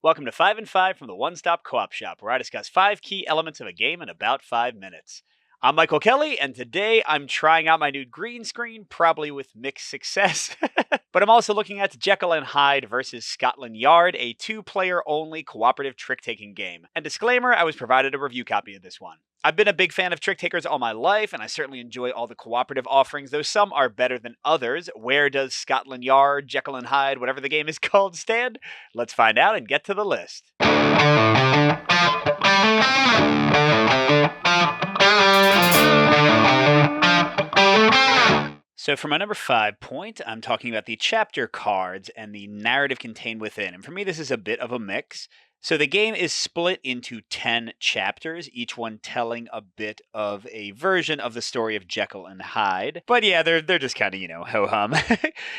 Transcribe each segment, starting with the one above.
Welcome to 5 and 5 from the One Stop Co-op Shop, where I discuss 5 key elements of a game in about 5 minutes. I'm Michael Kelly, and today I'm trying out my new green screen, probably with mixed success. But I'm also looking at Jekyll and Hyde versus Scotland Yard, a 2-player only cooperative trick-taking game. And disclaimer, I was provided a review copy of this one. I've been a big fan of trick takers all my life, and I certainly enjoy all the cooperative offerings, though some are better than others. Where does Scotland Yard, Jekyll and Hyde, whatever the game is called, stand? Let's find out and get to the list. So for my number 5 point, I'm talking about the chapter cards and the narrative contained within. And for me, this is a bit of a mix. So the game is split into 10 chapters, each one telling a bit of a version of the story of Jekyll and Hyde. But yeah, they're just kind of, ho-hum.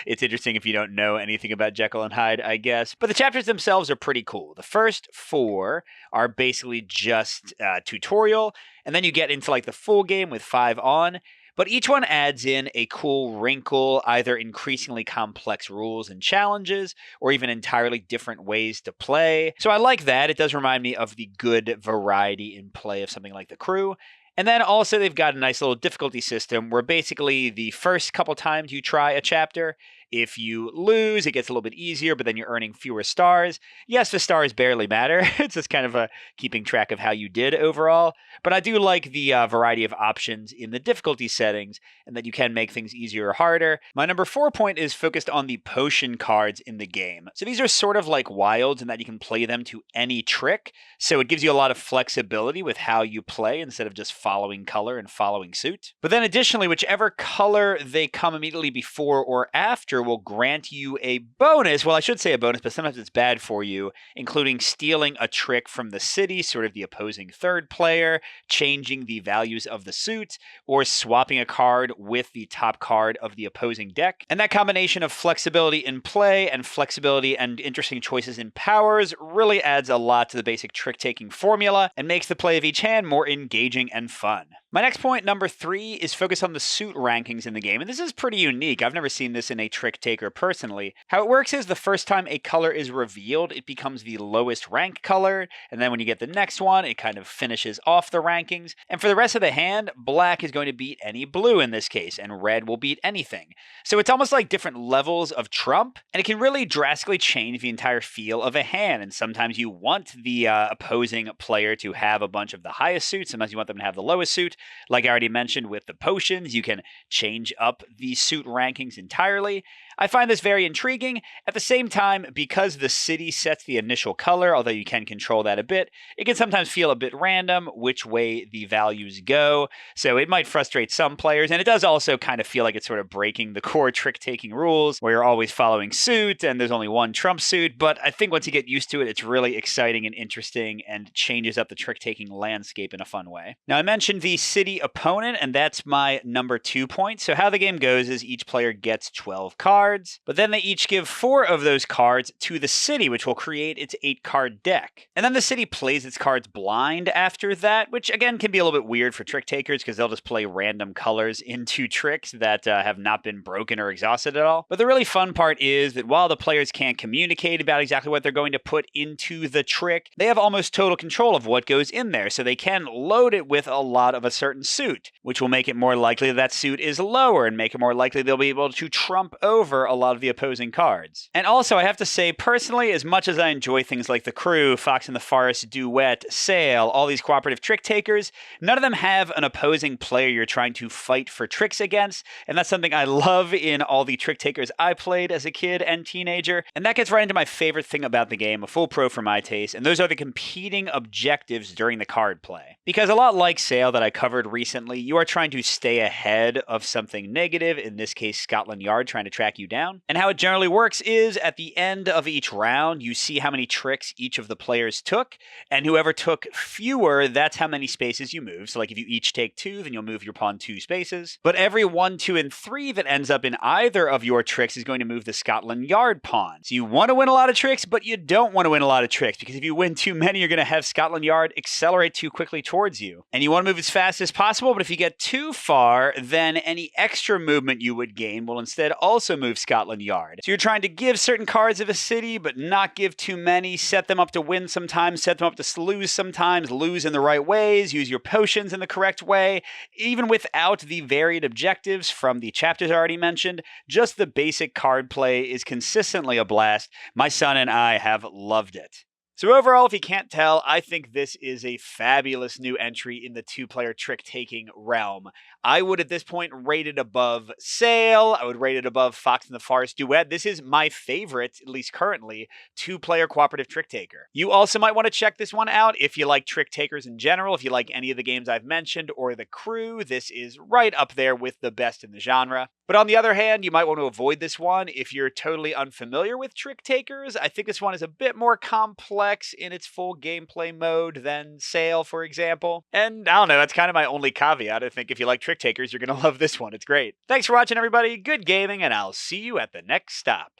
It's interesting if you don't know anything about Jekyll and Hyde, I guess. But the chapters themselves are pretty cool. The first 4 are basically just tutorial, and then you get into like the full game with 5 on. But each one adds in a cool wrinkle, either increasingly complex rules and challenges, or even entirely different ways to play. So I like that. It does remind me of the good variety in play of something like The Crew. And then also they've got a nice little difficulty system where basically the first couple times you try a chapter, if you lose, it gets a little bit easier, but then you're earning fewer stars. Yes, the stars barely matter. It's just kind of keeping track of how you did overall. But I do like the variety of options in the difficulty settings and that you can make things easier or harder. My number 4 point is focused on the potion cards in the game. So these are sort of like wilds in that you can play them to any trick. So it gives you a lot of flexibility with how you play instead of just following color and following suit. But then additionally, whichever color they come immediately before or after will grant you a bonus. Well, I should say a bonus, but sometimes it's bad for you, including stealing a trick from the city, sort of the opposing third player, changing the values of the suit, or swapping a card with the top card of the opposing deck. And that combination of flexibility in play and flexibility and interesting choices in powers really adds a lot to the basic trick-taking formula and makes the play of each hand more engaging and fun. My next point, number 3, is focused on the suit rankings in the game, and this is pretty unique. I've never seen this in a trick taker personally. How it works is the first time a color is revealed, it becomes the lowest rank color, and then when you get the next one, it kind of finishes off the rankings. And for the rest of the hand, black is going to beat any blue in this case, and red will beat anything. So it's almost like different levels of trump, and it can really drastically change the entire feel of a hand. And sometimes you want the opposing player to have a bunch of the highest suits, sometimes you want them to have the lowest suit. Like I already mentioned with the potions, you can change up the suit rankings entirely. I find this very intriguing. At the same time, because the city sets the initial color, although you can control that a bit, it can sometimes feel a bit random which way the values go. So it might frustrate some players, and it does also kind of feel like it's sort of breaking the core trick-taking rules, where you're always following suit, and there's only one trump suit. But I think once you get used to it, it's really exciting and interesting, and changes up the trick-taking landscape in a fun way. Now, I mentioned the city opponent, and that's my number 2 point. So how the game goes is each player gets 12 cards, but then they each give 4 of those cards to the city, which will create its 8-card deck. And then the city plays its cards blind after that, which again can be a little bit weird for trick takers because they'll just play random colors into tricks that have not been broken or exhausted at all. But the really fun part is that while the players can't communicate about exactly what they're going to put into the trick, they have almost total control of what goes in there, so they can load it with a lot of a certain suit, which will make it more likely that suit is lower and make it more likely they'll be able to trump over a lot of the opposing cards. And also, I have to say, personally, as much as I enjoy things like The Crew, Fox in the Forest, Duet, Sail, all these cooperative trick takers, none of them have an opposing player you're trying to fight for tricks against, and that's something I love in all the trick takers I played as a kid and teenager. And that gets right into my favorite thing about the game, a full pro for my taste, and those are the competing objectives during the card play. Because a lot like Sail that I covered recently, you are trying to stay ahead of something negative, in this case Scotland Yard trying to track you down. And how it generally works is at the end of each round, you see how many tricks each of the players took, and whoever took fewer, that's how many spaces you move. So like if you each take 2, then you'll move your pawn 2 spaces. But every 1, 2, and 3 that ends up in either of your tricks is going to move the Scotland Yard pawn. So you want to win a lot of tricks, but you don't want to win a lot of tricks, because if you win too many, you're going to have Scotland Yard accelerate too quickly towards you. And you want to move as fast as possible, but if you get too far, then any extra movement you would gain will instead also move move Scotland Yard. So you're trying to give certain cards of a city, but not give too many, set them up to win sometimes, set them up to lose sometimes, lose in the right ways, use your potions in the correct way. Even without the varied objectives from the chapters I already mentioned, just the basic card play is consistently a blast. My son and I have loved it. So overall, if you can't tell, I think this is a fabulous new entry in the two-player trick-taking realm. I would at this point rate it above Sail. I would rate it above Fox and the Forest Duet. This is my favorite, at least currently, two-player cooperative trick-taker. You also might want to check this one out if you like trick-takers in general, if you like any of the games I've mentioned or The Crew. This is right up there with the best in the genre. But on the other hand, you might want to avoid this one if you're totally unfamiliar with trick-takers. I think this one is a bit more complex in its full gameplay mode than Sail, for example. And I don't know, that's kind of my only caveat. I think if you like trick-takers, you're going to love this one. It's great. Thanks for watching, everybody. Good gaming, and I'll see you at the next stop.